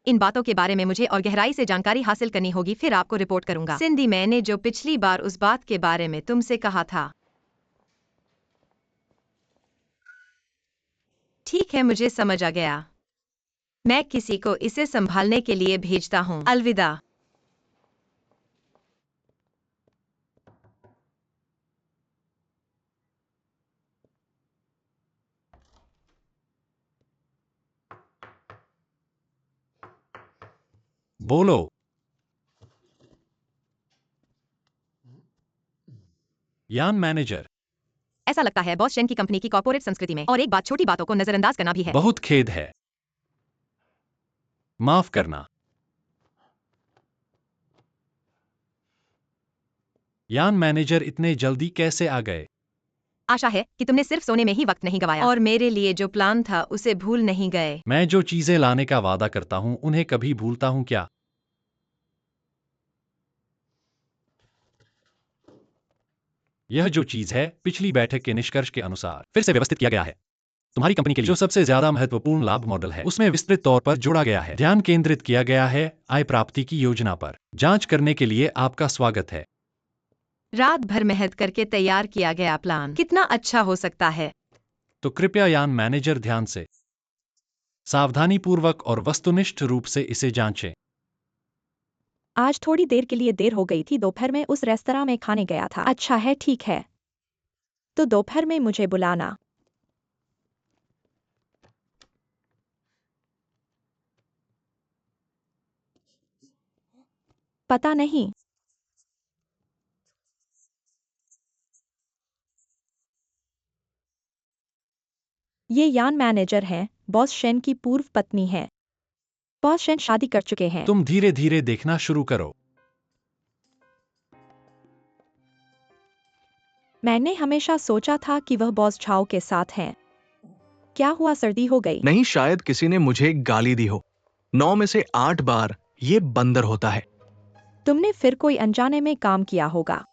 इन बातों के बारे में मुझे और गहराई से जानकारी हासिल करनी होगी, फिर आपको रिपोर्ट करूंगा। सिंडी, मैंने जो पिछली बार उस बात के बारे में तुमसे कहा था। ठीक है, मुझे समझ आ गया। मैं किसी को इसे संभालने के लिए भेजता हूँ। अलविदा। बोलो। यान मैनेजर। ऐसा लगता है बॉस शेन की कंपनी की कॉर्पोरेट संस्कृति में और एक बात, छोटी बातों को नजरअंदाज करना भी है। बहुत खेद है, माफ करना। यान मैनेजर इतने जल्दी कैसे आ गए? आशा है कि तुमने सिर्फ सोने में ही वक्त नहीं गवाया और मेरे लिए जो प्लान था उसे भूल नहीं गए। मैं जो चीजें लाने का वादा करता हूँ उन्हें कभी भूलता हूँ क्या? यह जो चीज है पिछली बैठक के निष्कर्ष के अनुसार फिर से व्यवस्थित किया गया है। तुम्हारी कंपनी के लिए जो सबसे ज्यादा महत्वपूर्ण लाभ मॉडल है उसमें विस्तृत तौर पर जोड़ा गया है। ध्यान केंद्रित किया गया है आय प्राप्ति की योजना पर। जांच करने के लिए आपका स्वागत है। रात भर मेहनत करके तैयार किया गया प्लान कितना अच्छा हो सकता है। तो कृपया यान मैनेजर ध्यान से, सावधानीपूर्वक और वस्तुनिष्ठ रूप से इसे जांचें। आज थोड़ी देर के लिए देर हो गई थी। दोपहर में उस रेस्तरां में खाने गया था। अच्छा है, ठीक है, तो दोपहर में मुझे बुलाना। पता नहीं। ये यान मैनेजर हैं, बॉस शेन की पूर्व पत्नी है। बॉस शेन शादी कर चुके हैं। तुम धीरे धीरे देखना शुरू करो। मैंने हमेशा सोचा था कि वह बॉस झाओ के साथ हैं। क्या हुआ, सर्दी हो गई? नहीं, शायद किसी ने मुझे गाली दी हो। 9 में से 8 बार ये बंदर होता है। तुमने फिर कोई अनजाने में काम किया होगा।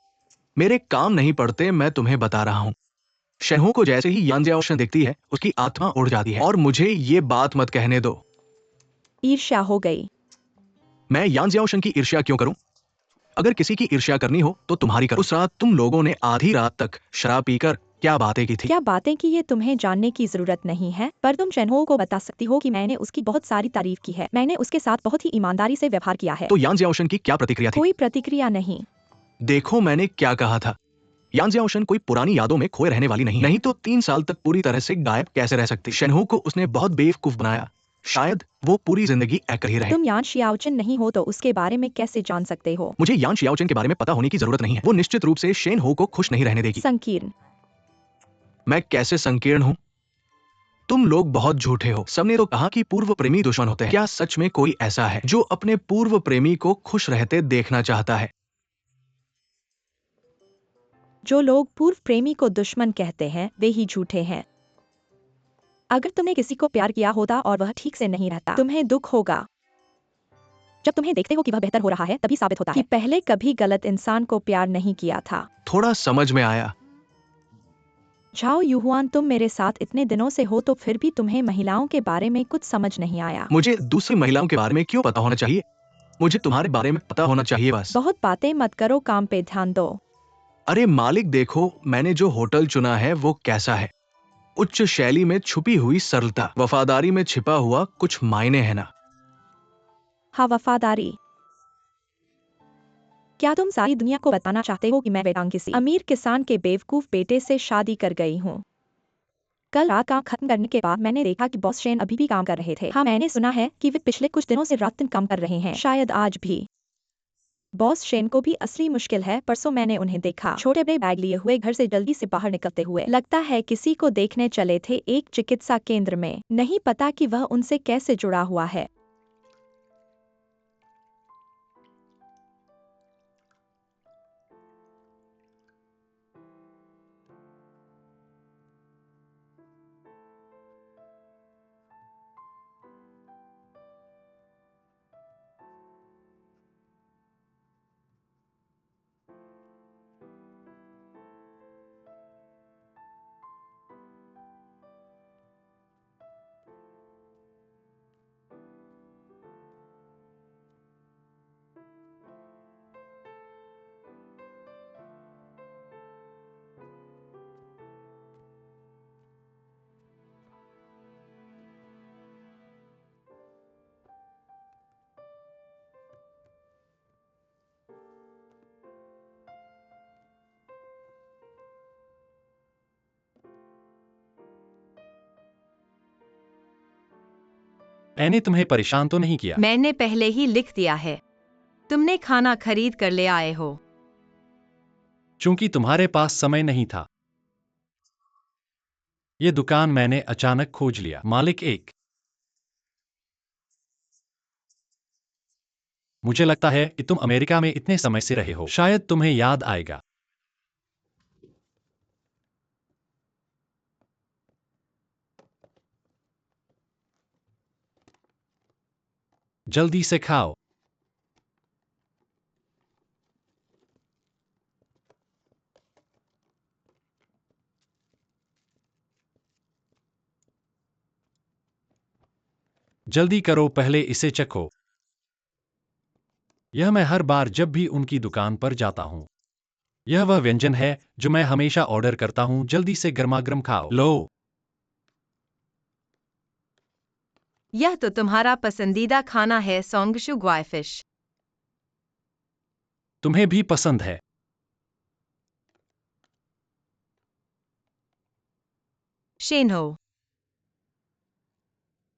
मेरे काम नहीं पड़ते, मैं तुम्हें बता रहा हूँ। शेनहो को जैसे ही यान जियाओशन दिखती है उसकी आत्मा उड़ जाती है। और मुझे ये बात मत कहने दो। ईर्ष्या हो गई। मैं यान जियाओशन की ईर्ष्या क्यों करूं? अगर किसी की ईर्ष्या करनी हो तो तुम्हारी करो। उस रात तुम लोगों ने आधी रात तक शराब पीकर क्या बातें की थी? क्या बातें की ये तुम्हें जानने की जरूरत नहीं है, पर तुम शेनहो को बता सकती हो कि मैंने उसकी बहुत सारी तारीफ की है। मैंने उसके साथ बहुत ही ईमानदारी से व्यवहार किया है। तो यान जियाओशन की क्या प्रतिक्रिया थी? कोई प्रतिक्रिया नहीं। देखो, मैंने क्या कहा था। यान जियाओशन कोई पुरानी यादों में खोए रहने वाली नहीं है। नहीं तो 3 साल तक पूरी तरह से गायब कैसे रह सकती? शेनहो को उसने बहुत बेवकूफ बनाया। शायद वो पूरी जिंदगी ऐकर ही रहे। तुम यान शियाओचन नहीं हो तो उसके बारे में कैसे जान सकते हो? मुझे यान शियाओचन के बारे में पता होने की जरूरत नहीं है। वो निश्चित रूप से शेन हो को खुश नहीं रहने देगी। संकीर्ण। मैं कैसे संकीर्ण हूँ? तुम लोग बहुत झूठे हो। सबने तो कहा कि पूर्व प्रेमी दुश्मन होते हैं। क्या सच में कोई ऐसा है जो अपने पूर्व प्रेमी को खुश रहते देखना चाहता है? जो लोग पूर्व प्रेमी को दुश्मन कहते हैं वे ही झूठे हैं। अगर तुमने किसी को प्यार किया होता और वह ठीक से नहीं रहता, तुम्हें दुख होगा। जब तुम्हें देखते हो कि वह बेहतर हो रहा है तभी साबित होता है कि पहले कभी गलत इंसान को प्यार नहीं किया था। थोड़ा समझ में आया। झाओ यूहुआन, तुम मेरे साथ इतने दिनों से हो तो फिर भी तुम्हें महिलाओं के बारे में कुछ समझ नहीं आया। मुझे दूसरी महिलाओं के बारे में क्यों पता होना चाहिए? मुझे तुम्हारे बारे में पता होना चाहिए बस। बहुत बातें मत करो, काम पे ध्यान दो। अरे मालिक, देखो मैंने जो होटल चुना है वो कैसा है। उच्च शैली में छुपी हुई सरलता, वफादारी में छिपा हुआ कुछ मायने है ना। हाँ, वफादारी। क्या तुम सारी दुनिया को बताना चाहते हो कि मैं वेदांग किसी अमीर किसान के बेवकूफ बेटे से शादी कर गई हूँ? कल रात काम खत्म करने के बाद मैंने देखा कि बॉस शेन अभी भी काम कर रहे थे। हाँ, मैंने सुना है कि वे पिछले कुछ दिनों से रात दिन काम कर रहे हैं, शायद आज भी। बॉस शेन को भी असली मुश्किल है। परसों मैंने उन्हें देखा, छोटे बड़े बैग लिए हुए घर से जल्दी से बाहर निकलते हुए। लगता है किसी को देखने चले थे एक चिकित्सा केंद्र में। नहीं पता कि वह उनसे कैसे जुड़ा हुआ है। मैंने तुम्हें परेशान तो नहीं किया? मैंने पहले ही लिख दिया है। तुमने खाना खरीद कर ले आए हो। चूंकि तुम्हारे पास समय नहीं था। ये दुकान मैंने अचानक खोज लिया। मालिक 1। मुझे लगता है कि तुम अमेरिका में इतने समय से रहे हो, शायद तुम्हें याद आएगा। जल्दी से खाओ। जल्दी करो, पहले इसे चखो। यह मैं हर बार जब भी उनकी दुकान पर जाता हूं। यह वह व्यंजन है जो मैं हमेशा ऑर्डर करता हूं। जल्दी से गर्मागर्म खाओ। लो। यह तो तुम्हारा पसंदीदा खाना है, सोंगशु ग्वाइफिश। तुम्हें भी पसंद है। शेन्हो,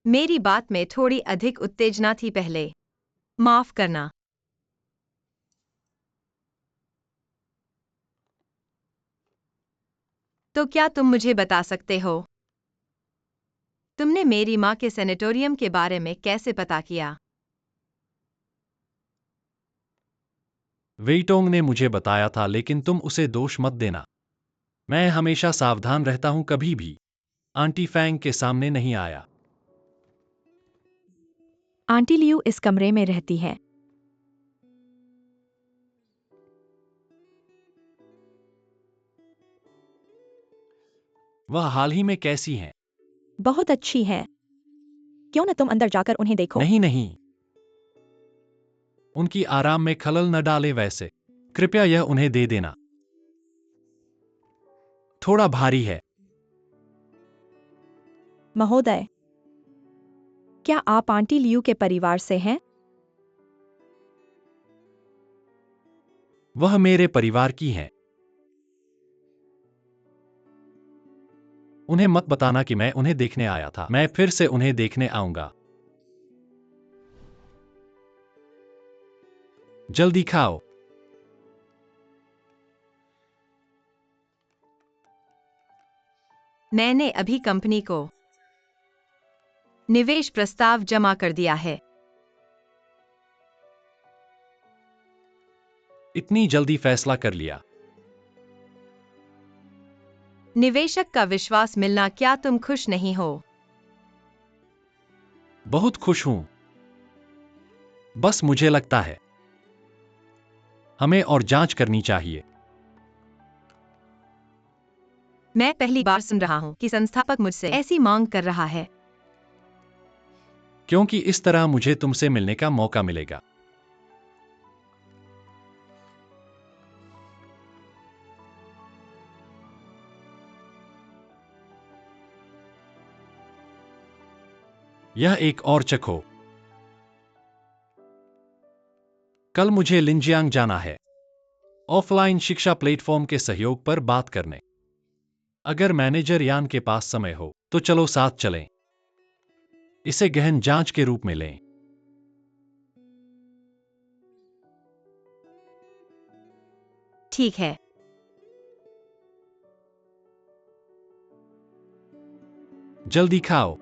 मेरी बात में थोड़ी अधिक उत्तेजना थी पहले। माफ करना। तो क्या तुम मुझे बता सकते हो, तुमने मेरी माँ के सेनेटोरियम के बारे में कैसे पता किया? वेइटोंग ने मुझे बताया था, लेकिन तुम उसे दोष मत देना। मैं हमेशा सावधान रहता हूं, कभी भी आंटी फैंग के सामने नहीं आया। आंटी लियू इस कमरे में रहती है। वह हाल ही में कैसी हैं? बहुत अच्छी है। क्यों न तुम अंदर जाकर उन्हें देखो? नहीं नहीं, उनकी आराम में खलल न डाले। वैसे कृपया यह उन्हें दे देना। थोड़ा भारी है। महोदय, क्या आप आंटी लियू के परिवार से हैं? वह मेरे परिवार की हैं। उन्हें मत बताना कि मैं उन्हें देखने आया था। मैं फिर से उन्हें देखने आऊंगा। जल्दी खाओ। मैंने अभी कंपनी को निवेश प्रस्ताव जमा कर दिया है। इतनी जल्दी फैसला कर लिया? निवेशक का विश्वास मिलना। क्या तुम खुश नहीं हो? बहुत खुश हूं। बस मुझे लगता है हमें और जांच करनी चाहिए। मैं पहली बार सुन रहा हूं कि संस्थापक मुझसे ऐसी मांग कर रहा है। क्योंकि इस तरह मुझे तुमसे मिलने का मौका मिलेगा। यह एक और चखो। कल मुझे लिंजियांग जाना है, ऑफलाइन शिक्षा प्लेटफॉर्म के सहयोग पर बात करने। अगर मैनेजर यान के पास समय हो तो चलो साथ चलें। इसे गहन जांच के रूप में लें। ठीक है। जल्दी खाओ।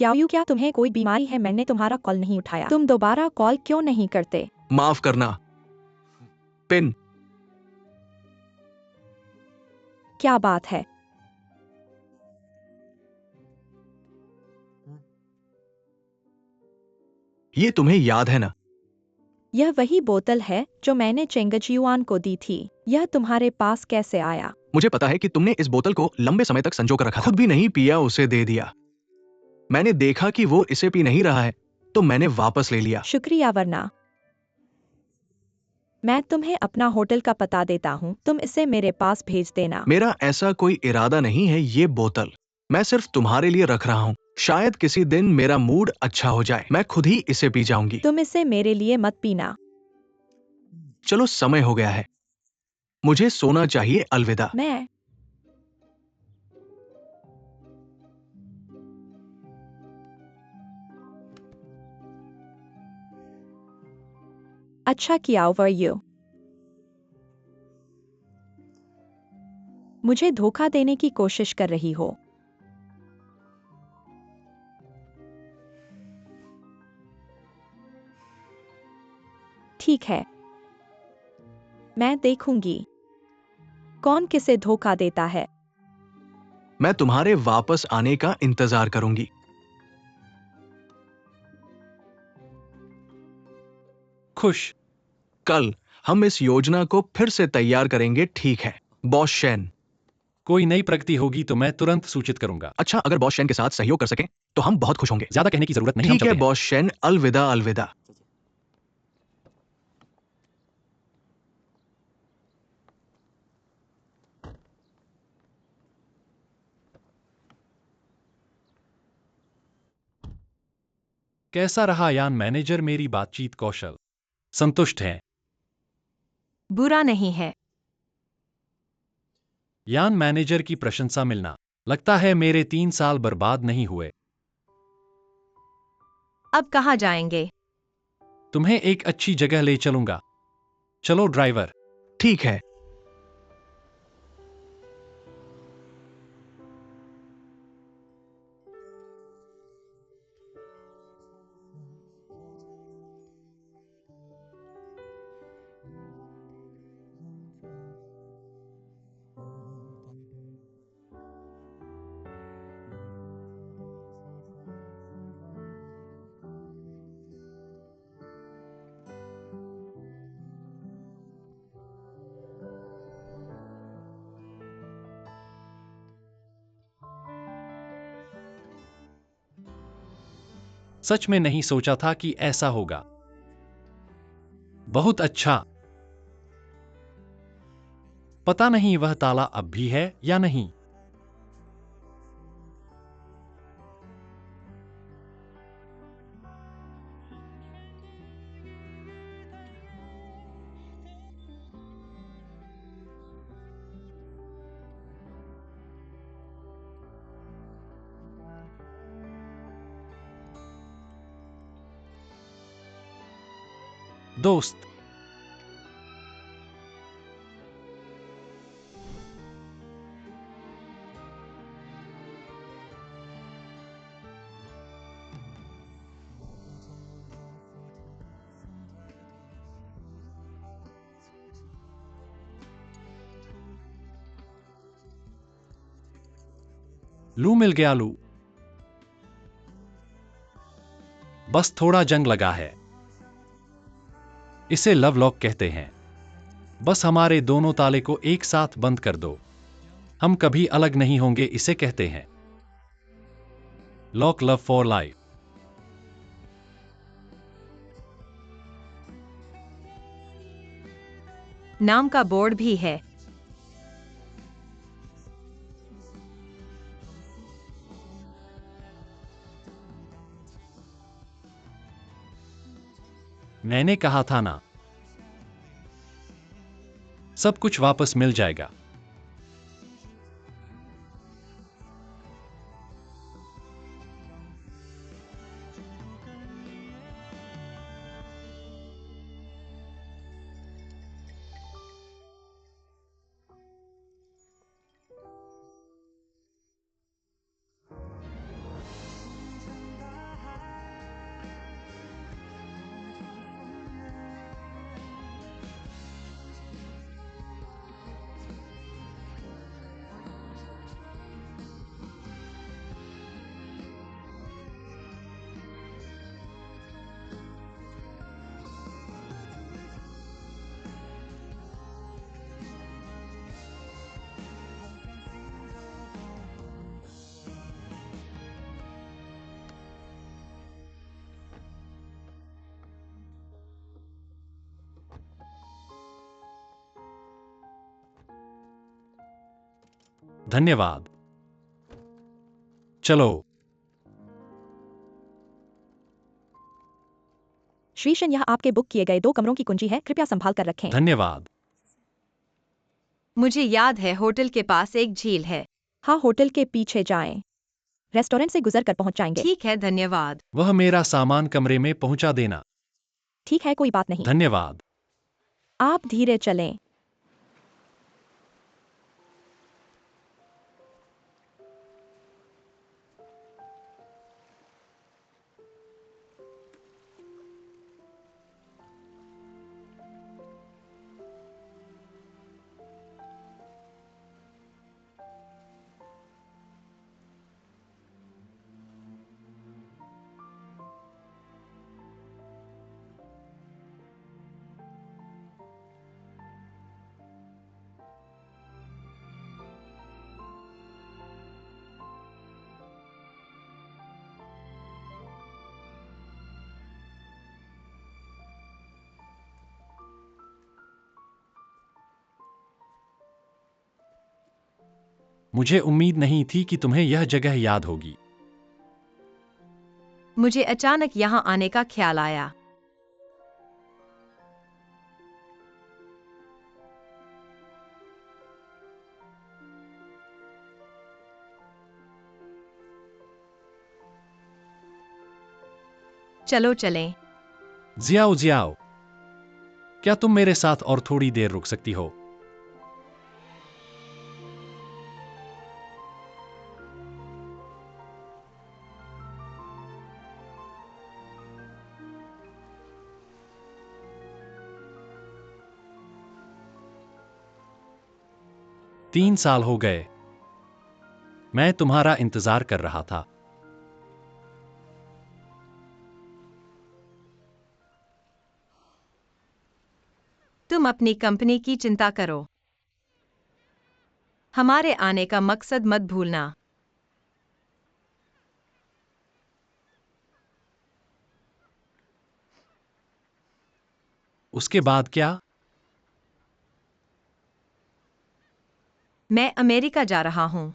क्या तुम्हें कोई बीमारी है? मैंने तुम्हारा कॉल नहीं उठाया। तुम दोबारा कॉल क्यों नहीं करते? माफ करना। पिन। क्या बात है? ये तुम्हें याद है ना? यह वही बोतल है जो मैंने चेंगचुआन को दी थी। यह तुम्हारे पास कैसे आया? मुझे पता है कि तुमने इस बोतल को लंबे समय तक संजो कर रखा था। खुद भी नहीं पिया, उसे दे दिया। मैंने देखा कि वो इसे पी नहीं रहा है, तो मैंने वापस ले लिया। शुक्रिया, वरना मैं तुम्हें अपना होटल का पता देता हूँ। तुम इसे मेरे पास भेज देना। मेरा ऐसा कोई इरादा नहीं है। ये बोतल मैं सिर्फ तुम्हारे लिए रख रहा हूँ। शायद किसी दिन मेरा मूड अच्छा हो जाए, मैं खुद ही इसे पी जाऊंगी। तुम इसे मेरे लिए मत पीना। चलो, समय हो गया है, मुझे सोना चाहिए। अलविदा। मैं अच्छा किया ओवर यू। मुझे धोखा देने की कोशिश कर रही हो। ठीक है, मैं देखूंगी कौन किसे धोखा देता है। मैं तुम्हारे वापस आने का इंतजार करूंगी। खुश। कल हम इस योजना को फिर से तैयार करेंगे, ठीक है बॉस शेन? कोई नई प्रगति होगी तो मैं तुरंत सूचित करूंगा। अच्छा, अगर बॉस शेन के साथ सहयोग कर सकें तो हम बहुत खुश होंगे। ज्यादा कहने की जरूरत नहीं, हम ठीक है चलते हैं। बॉस शेन, अलविदा अलविदा। कैसा रहा यान मैनेजर? मेरी बातचीत कौशल संतुष्ट हैं? बुरा नहीं है। यान मैनेजर की प्रशंसा मिलना। लगता है मेरे 3 साल बर्बाद नहीं हुए। अब कहाँ जाएंगे? तुम्हें एक अच्छी जगह ले चलूंगा। चलो ड्राइवर। ठीक है। सच में नहीं सोचा था कि ऐसा होगा। बहुत अच्छा। पता नहीं वह ताला अब भी है या नहीं। दोस्त। लू मिल गया। लू। बस थोड़ा जंग लगा है। इसे लव लॉक कहते हैं। बस हमारे दोनों ताले को एक साथ बंद कर दो। हम कभी अलग नहीं होंगे, इसे कहते हैं लॉक लव फॉर लाइफ। नाम का बोर्ड भी है। मैंने कहा था ना, सब कुछ वापस मिल जाएगा। धन्यवाद। चलो। श्रीशन, यह आपके बुक किए गए 2 कमरों की कुंजी है, कृपया संभाल कर रखें। धन्यवाद। मुझे याद है होटल के पास एक झील है। हाँ, होटल के पीछे जाएं। रेस्टोरेंट से गुजर कर पहुंच जाएंगे। ठीक है, धन्यवाद। वह मेरा सामान कमरे में पहुंचा देना। ठीक है, कोई बात नहीं। धन्यवाद। आप धीरे चलें। मुझे उम्मीद नहीं थी कि तुम्हें यह जगह याद होगी। मुझे अचानक यहाँ आने का ख्याल आया। चलो चलें। जियाओ जियाओ, क्या तुम मेरे साथ और थोड़ी देर रुक सकती हो? तीन साल हो गए। मैं तुम्हारा इंतजार कर रहा था। तुम अपनी कंपनी की चिंता करो। हमारे आने का मकसद मत भूलना। उसके बाद क्या? मैं अमेरिका जा रहा हूँ।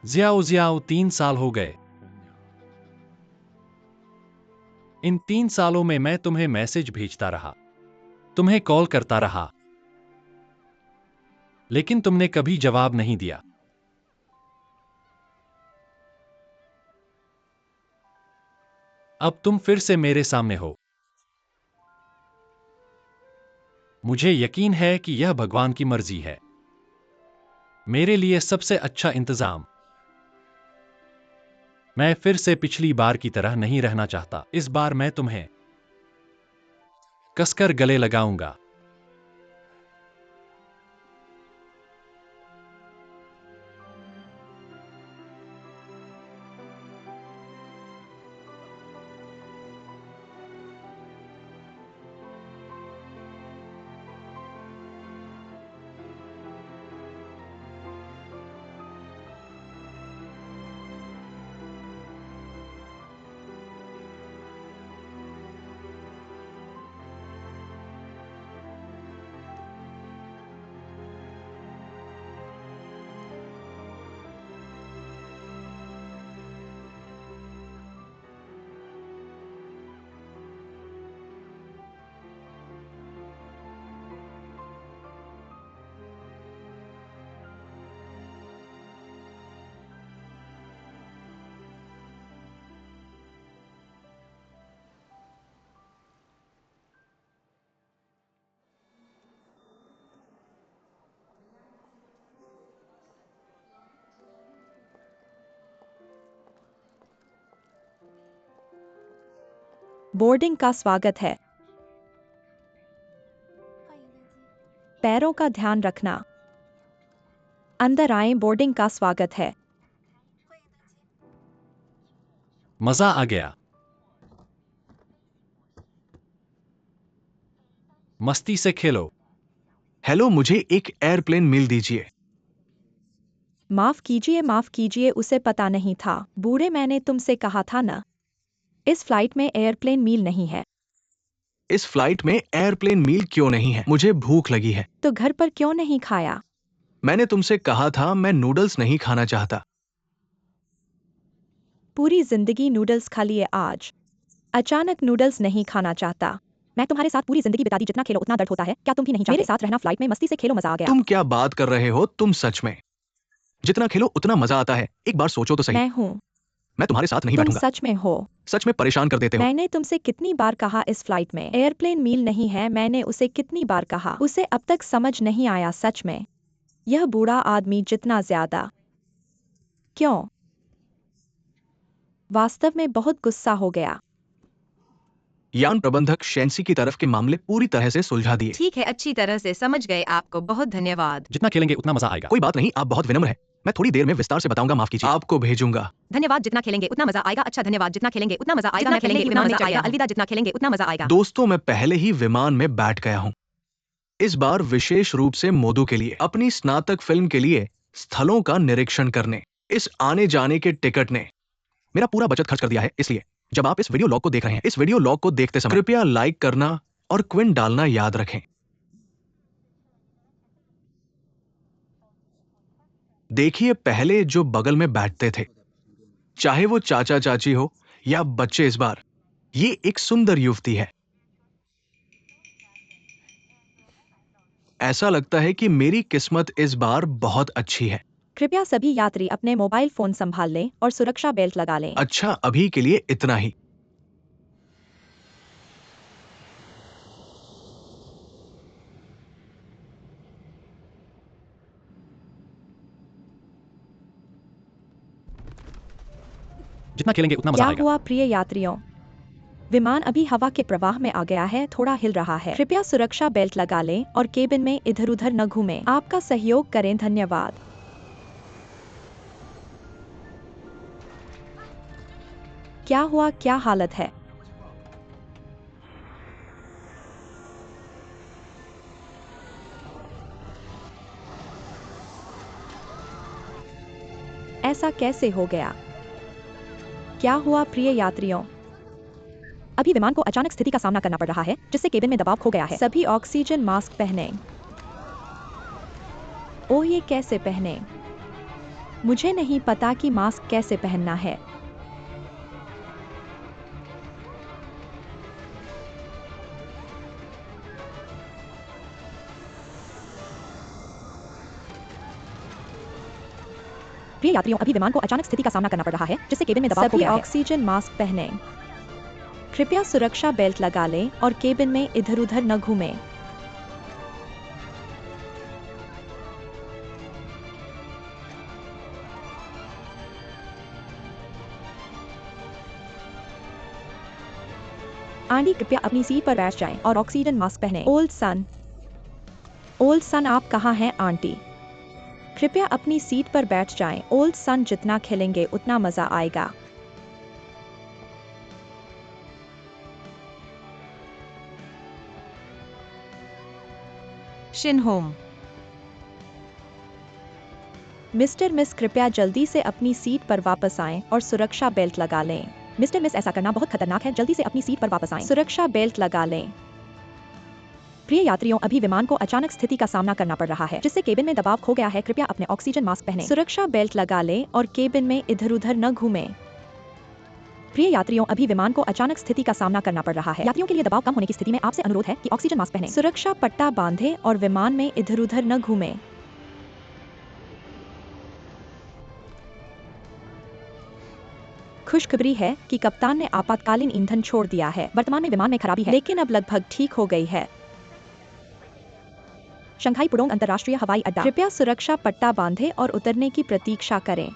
जियाओ जियाओ, 3 साल हो गए। इन 3 सालों में मैं तुम्हें मैसेज भेजता रहा, तुम्हें कॉल करता रहा, लेकिन तुमने कभी जवाब नहीं दिया। अब तुम फिर से मेरे सामने हो। मुझे यकीन है कि यह भगवान की मर्जी है। मेरे लिए सबसे अच्छा इंतजाम। मैं फिर से पिछली बार की तरह नहीं रहना चाहता। इस बार मैं तुम्हें कसकर गले लगाऊंगा। बोर्डिंग का स्वागत है। पैरों का ध्यान रखना। अंदर आएं, बोर्डिंग का स्वागत है। मजा आ गया। मस्ती से खेलो। हेलो, मुझे एक एयरप्लेन मिल दीजिए। माफ कीजिए, उसे पता नहीं था। बूढ़े, मैंने तुमसे कहा था ना, इस फ्लाइट में एयरप्लेन मील नहीं है। इस फ्लाइट में एयरप्लेन मील क्यों नहीं है? मुझे भूख लगी है। तो घर पर क्यों नहीं खाया? मैंने तुमसे कहा था मैं नूडल्स नहीं खाना चाहता। पूरी जिंदगी नूडल्स खा लिए, आज अचानक नूडल्स नहीं खाना चाहता। मैं तुम्हारे साथ पूरी जिंदगी बिता दी, जितना खेलो उतना दर्द होता है। क्या तुम भी नहीं चाहते? मेरे साथ रहना, फ्लाइट में मस्ती से खेलो, मजा आ गया। तुम क्या बात कर रहे हो? तुम सच में जितना खेलो उतना मजा आता है। एक बार सोचो तो सही। मैं हूँ। मैं तुम्हारे साथ नहीं तुम बैठूंगा। सच में हो। सच में परेशान कर देते हो। मैंने तुमसे कितनी बार कहा इस फ्लाइट में एयरप्लेन मील नहीं है? मैंने उसे कितनी बार कहा, उसे अब तक समझ नहीं आया। सच में यह बूढ़ा आदमी जितना ज्यादा क्यों? वास्तव में बहुत गुस्सा हो गया। यान प्रबंधक शेंसी की तरफ के मामले पूरी तरह से सुलझा दिए। ठीक है, अच्छी तरह से समझ गए। आपको बहुत धन्यवाद। जितना खेलेंगे उतना मजा आएगा। कोई बात नहीं, आप बहुत विनम्र हैं। मैं थोड़ी देर में विस्तार से बताऊंगा। माफ कीजिए। आपको भेजूंगा। धन्यवाद, जितना खेलेंगे उतना मजा आएगा। अच्छा, धन्यवाद, जितना खेलेंगे उतना मजा आएगा। मैं खेलेंगे उतना मजा आएगा। अलविदा, जितना खेलेंगे उतना मजा आएगा। दोस्तों, मैं पहले ही विमान में बैठ गया हूँ। इस बार विशेष रूप से मोदू के लिए, अपनी स्नातक फिल्म के लिए स्थलों का निरीक्षण करने। इस आने जाने के टिकट ने मेरा पूरा बचत खर्च कर दिया है। इसलिए जब आप इस वीडियो लॉग को देख रहे हैं, इस वीडियो लॉग को देखते समय कृपया लाइक करना और क्विन डालना याद रखें। देखिए, पहले जो बगल में बैठते थे, चाहे वो चाचा चाची हो या बच्चे, इस बार ये एक सुंदर युवती है। ऐसा लगता है कि मेरी किस्मत इस बार बहुत अच्छी है। कृपया सभी यात्री अपने मोबाइल फोन संभाल लें और सुरक्षा बेल्ट लगा लें। अच्छा, अभी के लिए इतना ही। जितना खेलेंगे उतना मजा क्या आएगा। हुआ प्रिय यात्रियों? विमान अभी हवा के प्रवाह में आ गया है, थोड़ा हिल रहा है। कृपया सुरक्षा बेल्ट लगा लें और केबिन में इधर-उधर न घूमें। आपका सहयोग करें, धन्यवाद। क्या हुआ? क्या हालत है? ऐसा कैसे हो गया? क्या हुआ प्रिय यात्रियों? अभी विमान को अचानक स्थिति का सामना करना पड़ रहा है, जिससे केबिन में दबाव खो गया है। सभी ऑक्सीजन मास्क पहनें। ओह, ये कैसे पहने? मुझे नहीं पता कि मास्क कैसे पहनना है। प्रिय यात्रियों, अभी विमान को अचानक स्थिति का सामना करना पड़ रहा है, जिससे केबिन में दबाव खो गया है। ऑक्सीजन मास्क पहनें। कृपया सुरक्षा बेल्ट लगा लें और केबिन में इधर-उधर न घूमें। आंटी, कृपया अपनी सीट पर बैठ जाएं और ऑक्सीजन मास्क पहनें। ओल्ड सन, आप कहाँ हैं आंटी? कृपया अपनी सीट पर बैठ जाएं। ओल्ड सन, जितना खेलेंगे उतना मजा आएगा। शिनहोम। मिस्टर मिस, कृपया जल्दी से अपनी सीट पर वापस आएं और सुरक्षा बेल्ट लगा लें। मिस्टर मिस, ऐसा करना बहुत खतरनाक है, जल्दी से अपनी सीट पर वापस आएं। सुरक्षा बेल्ट लगा लें। प्रिय यात्रियों, अभी विमान को अचानक स्थिति का सामना करना पड़ रहा है, जिससे केबिन में दबाव खो गया है। कृपया अपने ऑक्सीजन मास्क पहनें। सुरक्षा बेल्ट लगा लें और केबिन में इधर-उधर न घूमें। प्रिय यात्रियों, अभी विमान को अचानक स्थिति का सामना करना पड़ रहा है। यात्रियों के लिए दबाव कम होने की स्थिति में आपसे अनुरोध है कि ऑक्सीजन मास्क पहनें। सुरक्षा पट्टा बांधें और विमान में इधर-उधर न घूमें। खुशखबरी है कि कप्तान ने आपातकालीन ईंधन छोड़ दिया है। वर्तमान में विमान में खराबी है, लेकिन अब लगभग ठीक हो गई है। शंघाई पुडोंग अंतर्राष्ट्रीय हवाई अड्डा। कृपया सुरक्षा पट्टा बांधें और उतरने की प्रतीक्षा करें।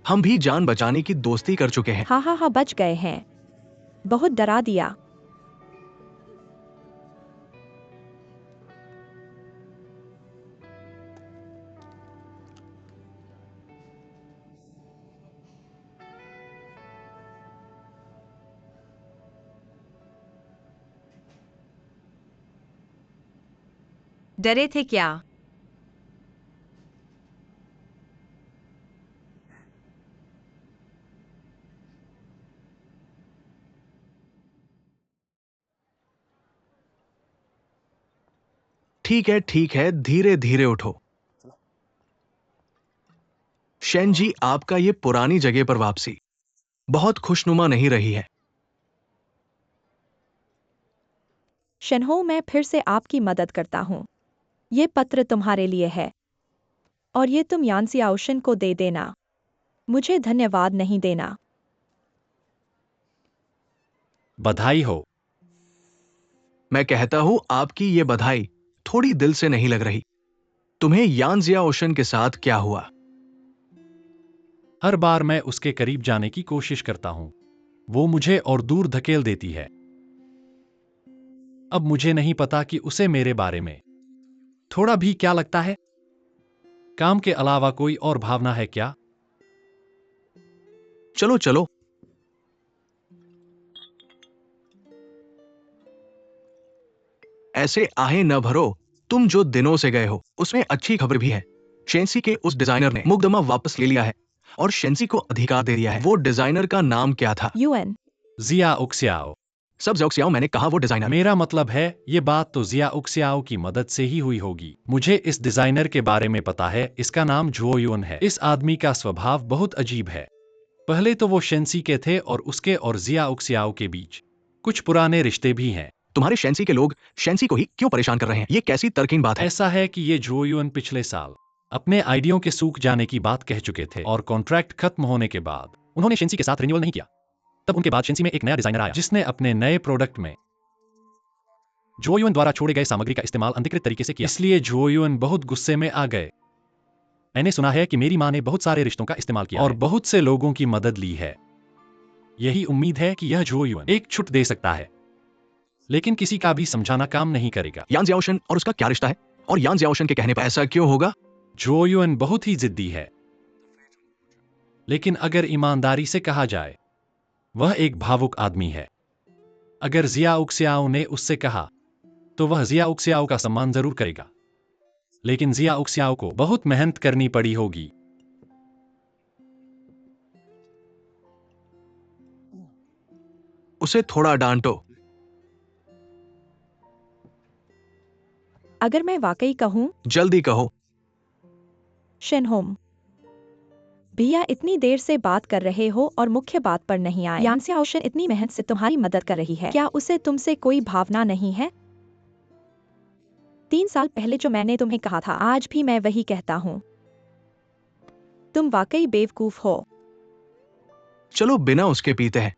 हम भी जान बचाने की दोस्ती कर चुके हैं। हाँ, बच गए हैं। बहुत डरा दिया। डरे थे क्या? ठीक है, धीरे धीरे उठो। शेन जी, आपका ये पुरानी जगह पर वापसी बहुत खुशनुमा नहीं रही है। शेनहो, मैं फिर से आपकी मदद करता हूँ। ये पत्र तुम्हारे लिए है और ये तुम यान जियाओशन को दे देना। मुझे धन्यवाद नहीं देना। बधाई हो। मैं कहता हूं, आपकी ये बधाई थोड़ी दिल से नहीं लग रही। तुम्हें यान जियाओशन के साथ क्या हुआ? हर बार मैं उसके करीब जाने की कोशिश करता हूं, वो मुझे और दूर धकेल देती है। अब मुझे नहीं पता कि उसे मेरे बारे में थोड़ा भी क्या लगता है। काम के अलावा कोई और भावना है क्या? चलो चलो, ऐसे आहें न भरो। तुम जो दिनों से गए हो उसमें अच्छी खबर भी है। शेंसी के उस डिजाइनर ने मुकदमा वापस ले लिया है और शेंसी को अधिकार दे दिया है। वो डिजाइनर का नाम क्या था? यूएन। जिया उक्स्याओ। सब ज़ोक्सियाओ, मैंने कहा वो डिजाइनर। मेरा मतलब है, ये बात तो जिया उक्स्याओ की मदद से ही हुई होगी। मुझे इस डिजाइनर के बारे में पता है, इसका नाम जुओ युन है। इस आदमी का स्वभाव बहुत अजीब है। पहले तो वो शेंसी के थे और उसके और जिया उक्स्याओ के बीच कुछ पुराने रिश्ते भी हैं। तुम्हारे शेंसी के लोग शेंसी को ही क्यों परेशान कर रहे हैं? ये कैसी तर्कहीन बात है? ऐसा है कि ये जुओ युन पिछले साल अपने आइडियों के सूख जाने की बात कह चुके थे और कॉन्ट्रैक्ट खत्म होने के बाद उन्होंने शेंसी के साथ रिन्यूअल नहीं किया। तब उनके बाद शेंसी में एक नया डिजाइनर आया जिसने अपने नए प्रोडक्ट में जुओ युन द्वारा छोड़े गए सामग्री का इस्तेमाल अधिकृत तरीके से किया। इसलिए जुओ युन बहुत गुस्से में आ गए। मैंने सुना है कि मेरी मां ने बहुत सारे रिश्तों का इस्तेमाल किया और बहुत से लोगों की मदद ली है। यही उम्मीद है कि यह जुओ युन एक छूट दे सकता है, लेकिन किसी का भी समझाना काम नहीं करेगा। यान जियाओशन और उसका क्या रिश्ता है? और यान जियाओशन के कहने पर ऐसा क्यों होगा? जुओ युन बहुत ही जिद्दी है, लेकिन अगर ईमानदारी से कहा जाए, वह एक भावुक आदमी है। अगर जिया उक्स्याओ ने उससे कहा, तो वह जिया उक्स्याओ का सम्मान जरूर करेगा, लेकिन जिया उक्स्याओ को बहुत मेहनत करनी पड़ी होगी। उसे थोड़ा डांटो। अगर मैं वाकई कहूँ, जल्दी कहो। शेनहोम, भैया इतनी देर से बात कर रहे हो और मुख्य बात पर नहीं आए। यान जियाओशन इतनी मेहनत से तुम्हारी मदद कर रही है, क्या उसे तुमसे कोई भावना नहीं है? 3 साल पहले जो मैंने तुम्हें कहा था, आज भी मैं वही कहता हूँ। तुम वाकई बेवकूफ हो। चलो बिना उसके पीते हैं।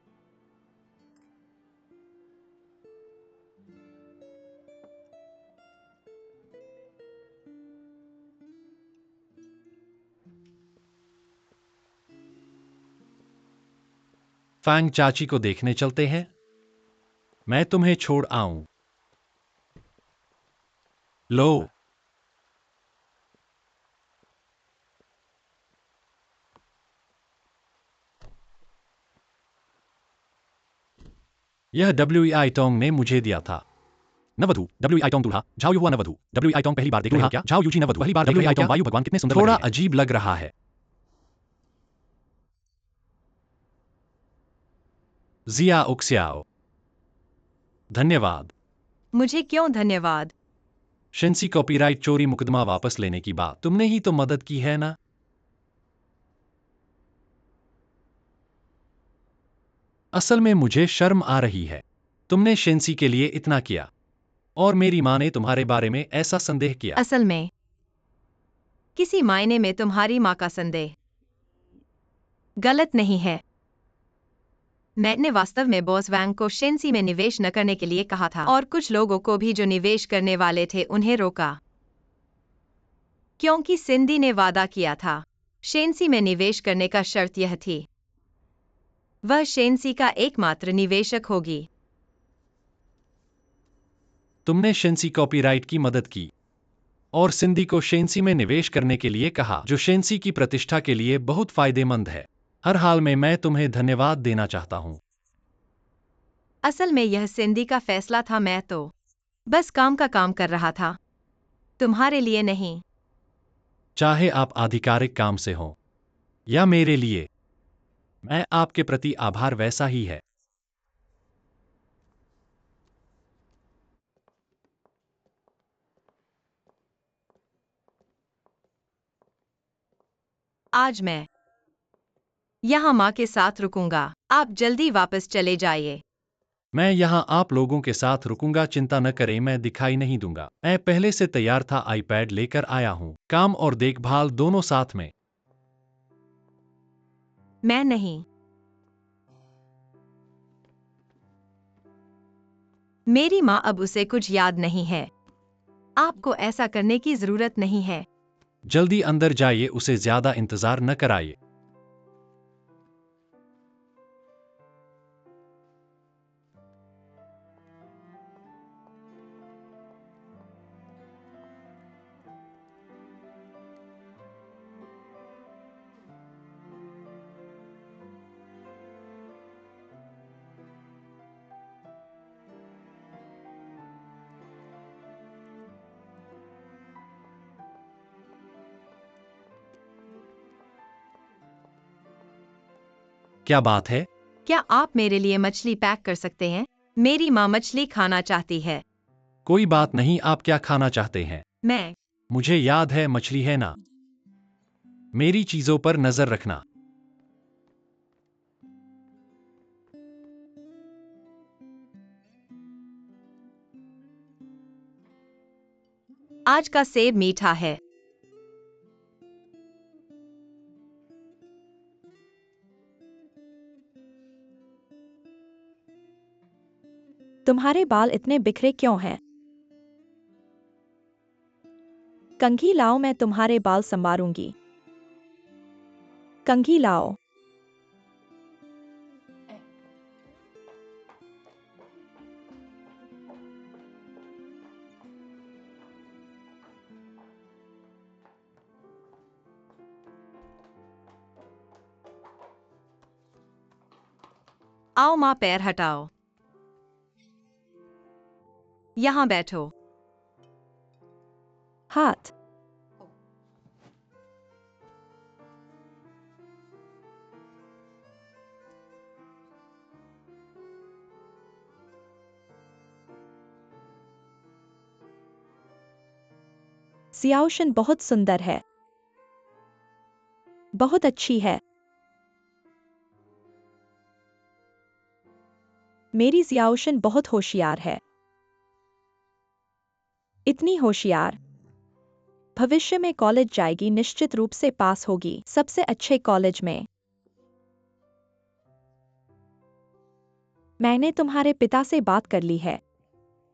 फैंग चाची को देखने चलते हैं। मैं तुम्हें छोड़ आऊं। लो। यह डब्ल्यूई टोंग ने मुझे दिया था। नवधु डब्ल्यूई टोंग दूल्हा, झाओ युवा नवधु डब्ल्यूई टोंग पहली बार देख रहे हो क्या? झाओ यूजी नवधु पहली बार डब्ल्यूई टोंग वायु भगवान कितने सुंदर थोड़ा अजीब लग रहा है। जिया उक्स्याओ, धन्यवाद। मुझे क्यों धन्यवाद? शेंसी कॉपीराइट चोरी मुकदमा वापस लेने की बात तुमने ही तो मदद की है ना? असल में मुझे शर्म आ रही है। तुमने शेंसी के लिए इतना किया और मेरी मां ने तुम्हारे बारे में ऐसा संदेह किया। असल में किसी मायने में तुम्हारी मां का संदेह गलत नहीं है। मैंने वास्तव में बॉस वैंग को शेंसी में निवेश न करने के लिए कहा था और कुछ लोगों को भी जो निवेश करने वाले थे उन्हें रोका, क्योंकि सिंदी ने वादा किया था शेंसी में निवेश करने का शर्त यह थी वह शेंसी का एकमात्र निवेशक होगी। तुमने शेंसी कॉपीराइट की मदद की और सिंदी को शेंसी में निवेश करने के लिए कहा, जो शेंसी की प्रतिष्ठा के लिए बहुत फायदेमंद है। हर हाल में मैं तुम्हें धन्यवाद देना चाहता हूं। असल में यह सिंदी का फैसला था, मैं तो बस काम का काम कर रहा था। तुम्हारे लिए नहीं। चाहे आप आधिकारिक काम से हो या मेरे लिए, मैं आपके प्रति आभार वैसा ही है। आज मैं यहाँ माँ के साथ रुकूंगा। आप जल्दी वापस चले जाइए। मैं यहाँ आप लोगों के साथ रुकूंगा, चिंता न करें, मैं दिखाई नहीं दूंगा। मैं पहले से तैयार था, आईपैड लेकर आया हूँ, काम और देखभाल दोनों साथ में। मैं नहीं। मेरी माँ अब उसे कुछ याद नहीं है। आपको ऐसा करने की जरूरत नहीं है। जल्दी अंदर जाइए, उसे ज्यादा इंतजार न कराइए। क्या बात है? क्या आप मेरे लिए मछली पैक कर सकते हैं? मेरी माँ मछली खाना चाहती है। कोई बात नहीं, आप क्या खाना चाहते हैं? मैं मुझे याद है, मछली है ना? मेरी चीजों पर नजर रखना। आज का सेब मीठा है। तुम्हारे बाल इतने बिखरे क्यों हैं? कंघी लाओ, मैं तुम्हारे बाल संवारूंगी। कंघी लाओ। आओ माँ, पैर हटाओ। यहाँ बैठो। हाथ। सियाओशन बहुत सुंदर है। बहुत अच्छी है। मेरी सियाओशन बहुत होशियार है। इतनी होशियार। भविष्य में कॉलेज जाएगी, निश्चित रूप से पास होगी, सबसे अच्छे कॉलेज में। मैंने तुम्हारे पिता से बात कर ली है।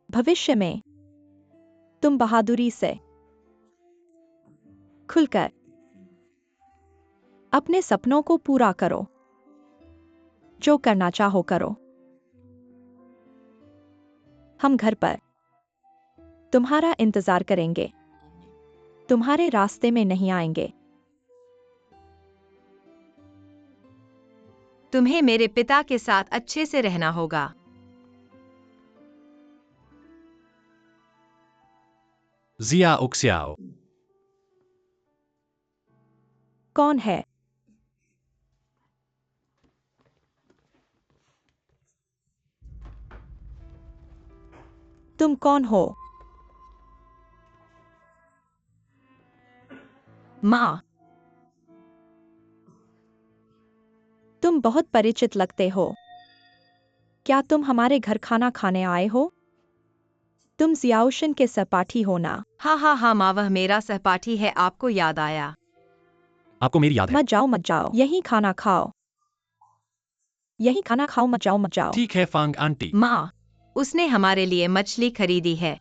भविष्य में तुम बहादुरी से, खुलकर अपने सपनों को पूरा करो। जो करना चाहो करो। हम घर पर तुम्हारा इंतजार करेंगे। तुम्हारे रास्ते में नहीं आएंगे। तुम्हें मेरे पिता के साथ अच्छे से रहना होगा। जिया उक्स्याओ। कौन है? तुम कौन हो? माँ, तुम बहुत परिचित लगते हो। क्या तुम हमारे घर खाना खाने आए हो? तुम जियाओशन के सहपाठी हो ना? हाँ हाँ हाँ माँ, वह मेरा सहपाठी है। आपको याद आया। आपको मेरी याद है? मत जाओ मत जाओ, यही खाना खाओ। यही खाना खाओ, मत जाओ मत जाओ। ठीक है फांग आंटी। माँ, उसने हमारे लिए मछली खरीदी है।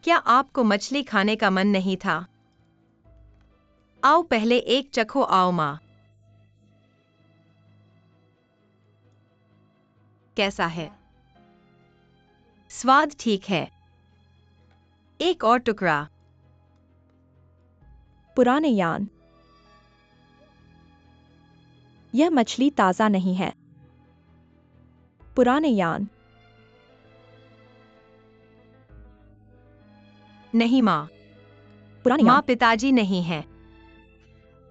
क्या आपको मछली खाने का मन नहीं था? आओ पहले एक चखो। आओ माँ। कैसा है? स्वाद ठीक है। एक और टुकड़ा। पुराने यान। यह मछली ताजा नहीं है। पुराने यान। नहीं माँ, पुरानी माँ याद। पिताजी नहीं है।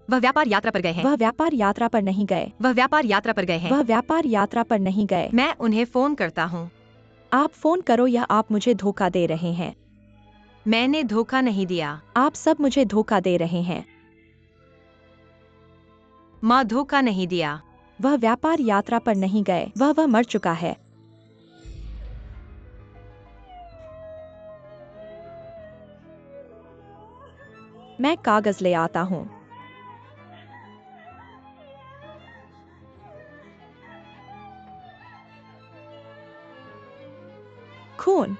वह व्यापार यात्रा पर गए हैं। वह व्यापार यात्रा पर नहीं गए। वह व्यापार यात्रा पर गए हैं। वह व्यापार यात्रा पर नहीं गए। मैं उन्हें फोन करता हूँ। आप फोन करो या आप मुझे धोखा दे रहे हैं। मैंने धोखा नहीं दिया। आप सब मुझे धोखा दे रहे हैं। माँ धोखा नहीं दिया। वह व्यापार यात्रा पर नहीं गए। वह मर चुका है। मैं कागज ले आता हूँ। खून।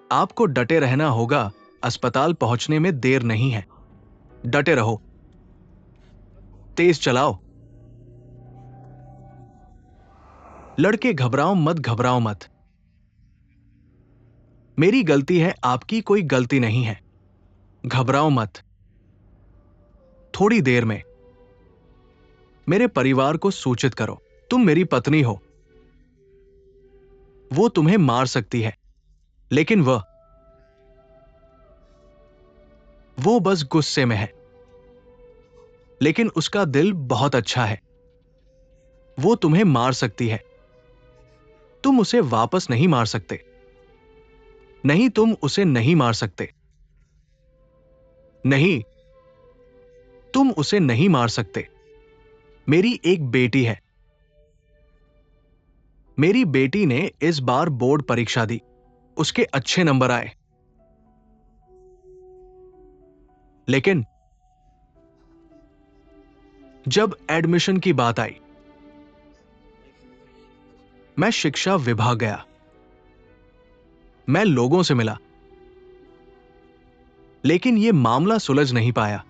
आपको डटे रहना होगा। अस्पताल पहुंचने में देर नहीं है। डटे रहो। तेज चलाओ। लड़के घबराओ मत, घबराओ मत। मेरी गलती है, आपकी कोई गलती नहीं है। घबराओ मत। थोड़ी देर में मेरे परिवार को सूचित करो। तुम मेरी पत्नी हो। वो तुम्हें मार सकती है, लेकिन वो बस गुस्से में है। लेकिन उसका दिल बहुत अच्छा है। वो तुम्हें मार सकती है। तुम उसे वापस नहीं मार सकते। नहीं, तुम उसे नहीं मार सकते। नहीं, तुम उसे नहीं मार सकते। मेरी एक बेटी है। मेरी बेटी ने इस बार बोर्ड परीक्षा दी। उसके अच्छे नंबर आए। लेकिन जब एडमिशन की बात आई, मैं शिक्षा विभाग गया। मैं लोगों से मिला, लेकिन यह मामला सुलझ नहीं पाया।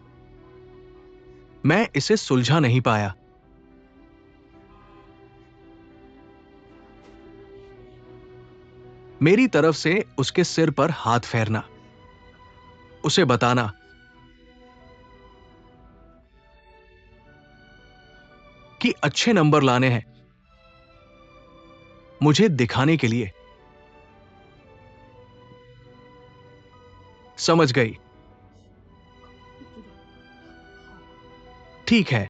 मैं इसे सुलझा नहीं पाया। मेरी तरफ से उसके सिर पर हाथ फेरना, उसे बताना कि अच्छे नंबर लाने हैं, मुझे दिखाने के लिए। समझ गई? ठीक है।